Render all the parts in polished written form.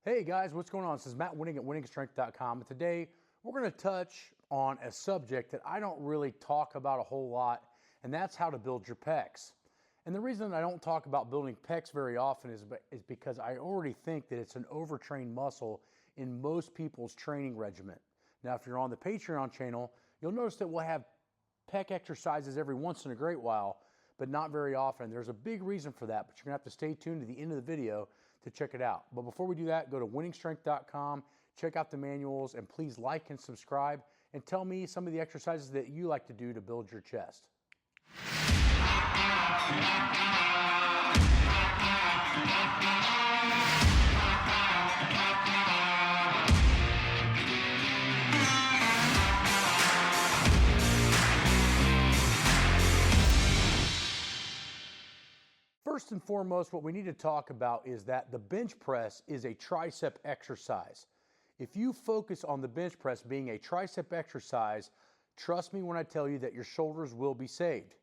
Hey guys, what's going on? This is Matt Wenning at winningstrength.com, and today we're going to touch on a subject that I don't really talk about a whole lot, and that's how to build your pecs. And the reason I don't talk about building pecs very often is because I already think that it's an overtrained muscle in most people's training regimen. Now, if you're on the Patreon channel, you'll notice that we'll have pec exercises every once in a great while, but not very often. There's a big reason for that, but you're gonna have to stay tuned to the end of the video to check it out. But before we do that, go to winningstrength.com, check out the manuals, and please like and subscribe, and tell me some of the exercises that you like to do to build your chest. First and foremost, what we need to talk about is that the bench press is a tricep exercise. If you focus on the bench press being a tricep exercise, trust me when I tell you that your shoulders will be saved.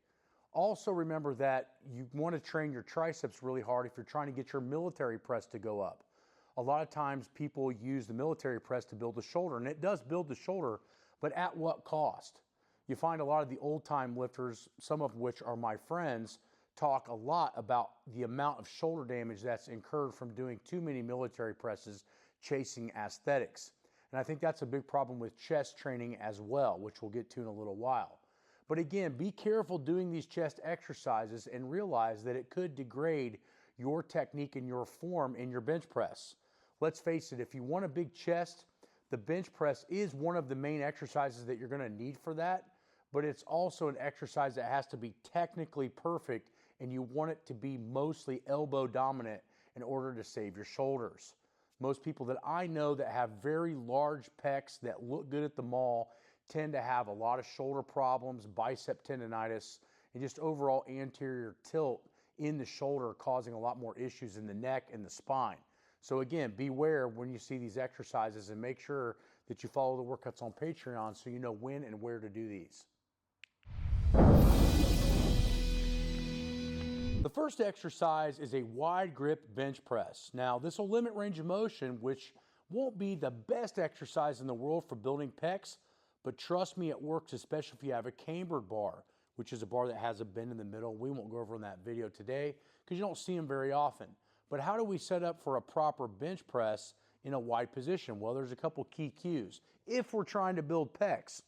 Also remember that you want to train your triceps really hard if you're trying to get your military press to go up. A lot of times people use the military press to build the shoulder, and it does build the shoulder, but at what cost? You find a lot of the old-time lifters, some of which are my friends, talk a lot about the amount of shoulder damage that's incurred from doing too many military presses chasing aesthetics. And I think that's a big problem with chest training as well, which we'll get to in a little while. But again, be careful doing these chest exercises and realize that it could degrade your technique and your form in your bench press. Let's face it, if you want a big chest, the bench press is one of the main exercises that you're going to need for that, but it's also an exercise that has to be technically perfect, and you want it to be mostly elbow dominant in order to save your shoulders. Most people that I know that have very large pecs that look good at the mall tend to have a lot of shoulder problems, bicep tendonitis, and just overall anterior tilt in the shoulder, causing a lot more issues in the neck and the spine. So again, beware when you see these exercises and make sure that you follow the workouts on Patreon so you know when and where to do these. The first exercise is a wide grip bench press. Now, this will limit range of motion, which won't be the best exercise in the world for building pecs, but trust me, it works, especially if you have a cambered bar, which is a bar that has a bend in the middle. We won't go over in that video today because you don't see them very often. But how do we set up for a proper bench press in a wide position? Well, there's a couple key cues if we're trying to build pecs.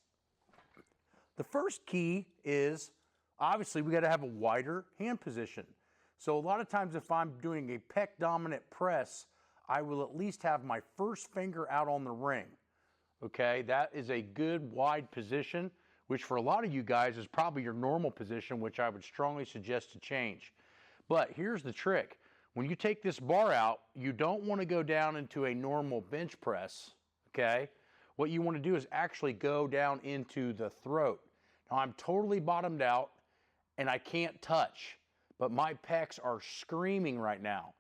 The first key is obviously we got to have a wider hand position. So a lot of times if I'm doing a pec dominant press, I will at least have my first finger out on the ring. Okay, that is a good wide position, which for a lot of you guys is probably your normal position, which I would strongly suggest to change. But here's the trick. When you take this bar out, you don't want to go down into a normal bench press, okay? What you want to do is actually go down into the throat. Now I'm totally bottomed out and I can't touch, but my pecs are screaming right now.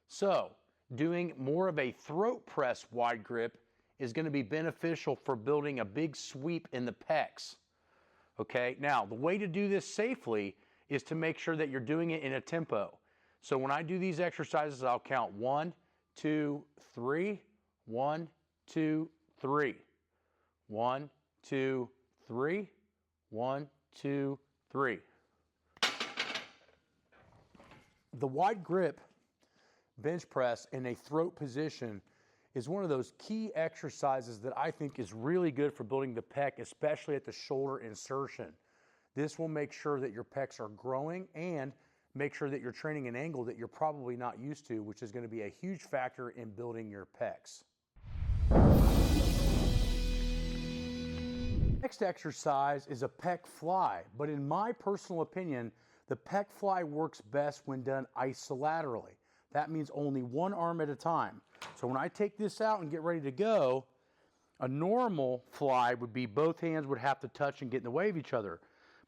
So doing more of a throat press wide grip is going to be beneficial for building a big sweep in the pecs. Okay, now the way to do this safely is to make sure that you're doing it in a tempo. So when I do these exercises, I'll count 1, 2, 3, 1, 2, 3, 1, 2, 3, 1, 2, 3. The wide grip bench press in a throat position is one of those key exercises that I think is really good for building the pec, especially at the shoulder insertion. This will make sure that your pecs are growing and make sure that you're training an angle that you're probably not used to, which is going to be a huge factor in building your pecs. Next exercise is a pec fly, but in my personal opinion, the pec fly works best when done isolaterally. That means only one arm at a time. So when I take this out and get ready to go, a normal fly would be both hands would have to touch and get in the way of each other.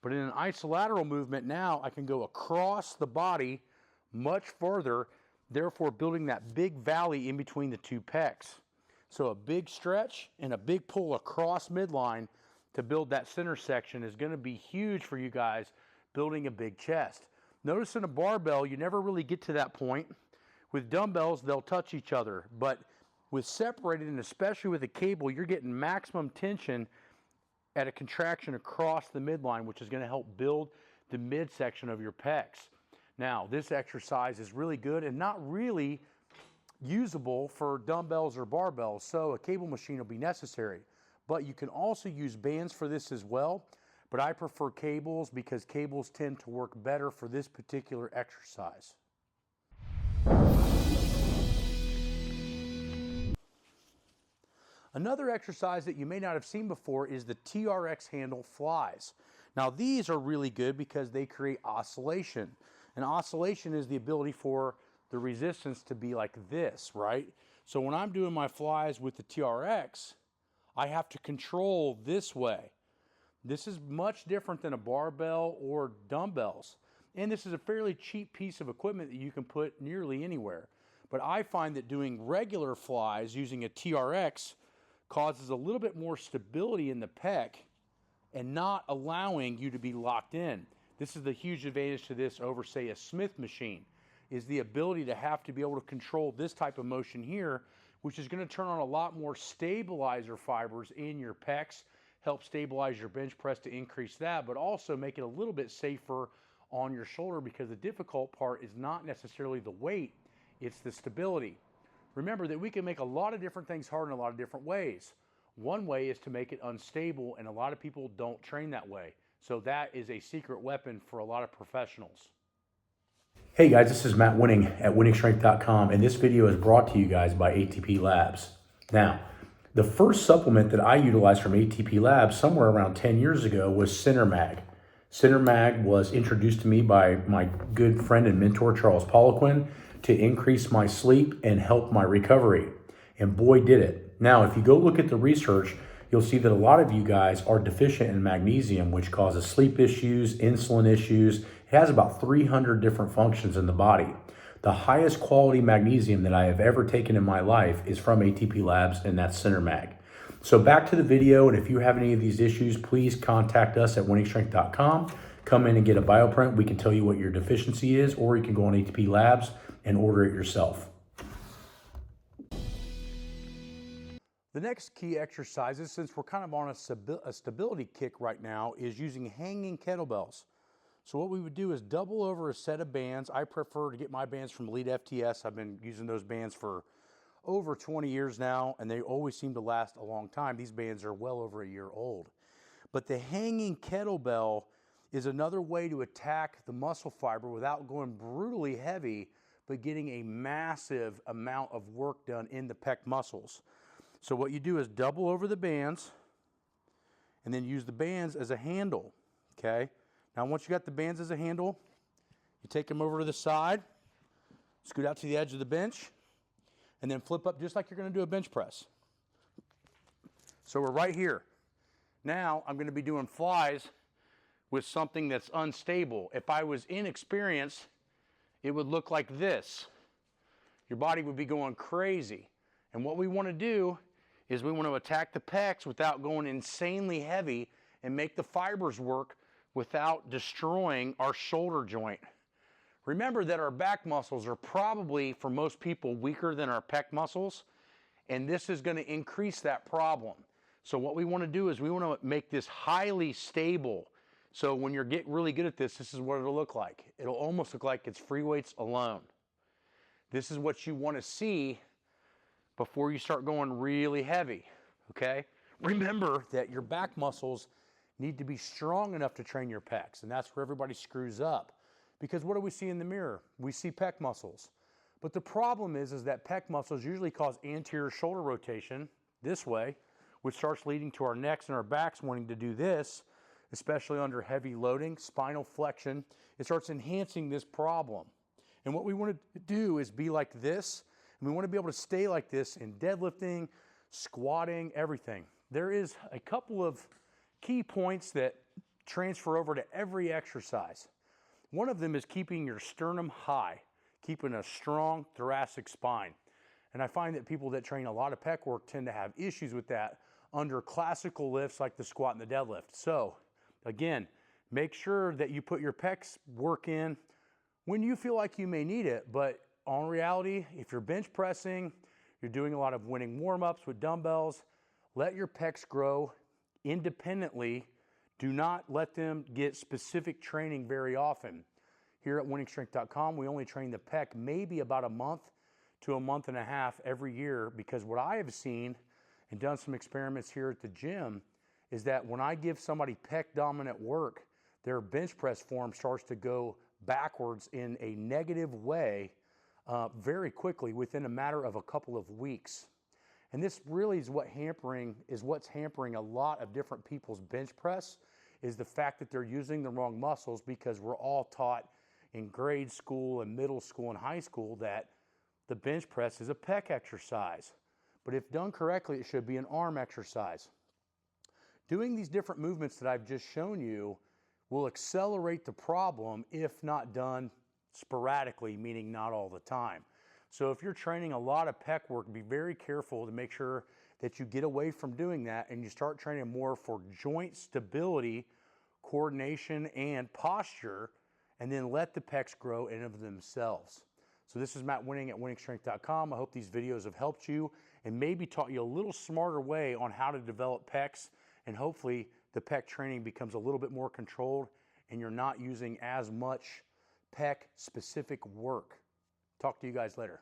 But in an isolateral movement now, I can go across the body much further, therefore building that big valley in between the two pecs. So a big stretch and a big pull across midline to build that center section is going to be huge for you guys building a big chest. Notice in a barbell, you never really get to that point. With dumbbells, they'll touch each other, but With separated, and especially with a cable, you're getting maximum tension at a contraction across the midline, which is going to help build the midsection of your pecs. Now, this exercise is really good and not really usable for dumbbells or barbells, so a cable machine will be necessary. But you can also use bands for this as well, but I prefer cables because cables tend to work better for this particular exercise. Another exercise that you may not have seen before is the TRX handle flies. Now these are really good because they create oscillation. And oscillation is the ability for the resistance to be like this, right? So when I'm doing my flies with the TRX, I have to control this way. This is much different than a barbell or dumbbells. And this is a fairly cheap piece of equipment that you can put nearly anywhere. But I find that doing regular flies using a TRX causes a little bit more stability in the pec and not allowing you to be locked in. This is the huge advantage to this over, say, a Smith machine, is the ability to have to be able to control this type of motion here, which is going to turn on a lot more stabilizer fibers in your pecs, help stabilize your bench press to increase that, but also make it a little bit safer on your shoulder, because the difficult part is not necessarily the weight, it's the stability. Remember that we can make a lot of different things hard in a lot of different ways. One way is to make it unstable, and a lot of people don't train that way. So that is a secret weapon for a lot of professionals. Hey guys, this is Matt Wenning at wenningstrength.com, and this video is brought to you guys by ATP Labs. Now, the first supplement that I utilized from ATP Labs somewhere around 10 years ago was CenterMag. CenterMag was introduced to me by my good friend and mentor, Charles Poliquin, to increase my sleep and help my recovery. And boy, did it. Now, if you go look at the research, you'll see that a lot of you guys are deficient in magnesium, which causes sleep issues, insulin issues. It has about 300 different functions in the body. The highest quality magnesium that I have ever taken in my life is from ATP Labs, and that's CenterMag. So back to the video, and if you have any of these issues, please contact us at wenningstrength.com. Come in and get a bioprint. We can tell you what your deficiency is, or you can go on ATP Labs and order it yourself. The next key exercises, since we're kind of on a stability kick right now, is using hanging kettlebells. So what we would do is double over a set of bands. I prefer to get my bands from Elite FTS. I've been using those bands for over 20 years now, and they always seem to last a long time. These bands are well over a year old. But the hanging kettlebell is another way to attack the muscle fiber without going brutally heavy, but getting a massive amount of work done in the pec muscles. So what you do is double over the bands and then use the bands as a handle, okay? Now once you got the bands as a handle, you take them over to the side, scoot out to the edge of the bench, and then flip up just like you're gonna do a bench press. So we're right here. Now I'm gonna be doing flies with something that's unstable. If I was inexperienced, it would look like this. Your body would be going crazy. And what we want to do is we want to attack the pecs without going insanely heavy and make the fibers work without destroying our shoulder joint. Remember that our back muscles are probably, for most people, weaker than our pec muscles, and this is going to increase that problem. So what we want to do is we want to make this highly stable. So when you're getting really good at this, this is what it'll look like. It'll almost look like it's free weights alone. This is what you want to see before you start going really heavy, okay? Remember that your back muscles need to be strong enough to train your pecs, and that's where everybody screws up. Because what do we see in the mirror? We see pec muscles. But the problem is that pec muscles usually cause anterior shoulder rotation this way, which starts leading to our necks and our backs wanting to do this, especially under heavy loading, spinal flexion. It starts enhancing this problem. And what we want to do is be like this, and we want to be able to stay like this in deadlifting, squatting, everything. There is a couple of key points that transfer over to every exercise. One of them is keeping your sternum high, keeping a strong thoracic spine. And I find that people that train a lot of pec work tend to have issues with that under classical lifts like the squat and the deadlift. So again, make sure that you put your pecs work in when you feel like you may need it, but on reality, if you're bench pressing, you're doing a lot of winning warm-ups with dumbbells, let your pecs grow independently. Do not let them get specific training very often. Here at winningstrength.com, we only train the pec maybe about a month to a month and a half every year, because what I have seen and done some experiments here at the gym is that when I give somebody pec dominant work, their bench press form starts to go backwards in a negative way very quickly within a matter of a couple of weeks. And this really is what's hampering a lot of different people's bench press, is the fact that they're using the wrong muscles, because we're all taught in grade school and middle school and high school that the bench press is a pec exercise. But if done correctly, it should be an arm exercise. Doing these different movements that I've just shown you will accelerate the problem if not done sporadically, meaning not all the time. So if you're training a lot of pec work, be very careful to make sure that you get away from doing that and you start training more for joint stability, coordination, and posture, and then let the pecs grow in of themselves. So this is Matt Wenning at winningstrength.com. I hope these videos have helped you and maybe taught you a little smarter way on how to develop pecs, and hopefully the pec training becomes a little bit more controlled and you're not using as much pec specific work. Talk to you guys later.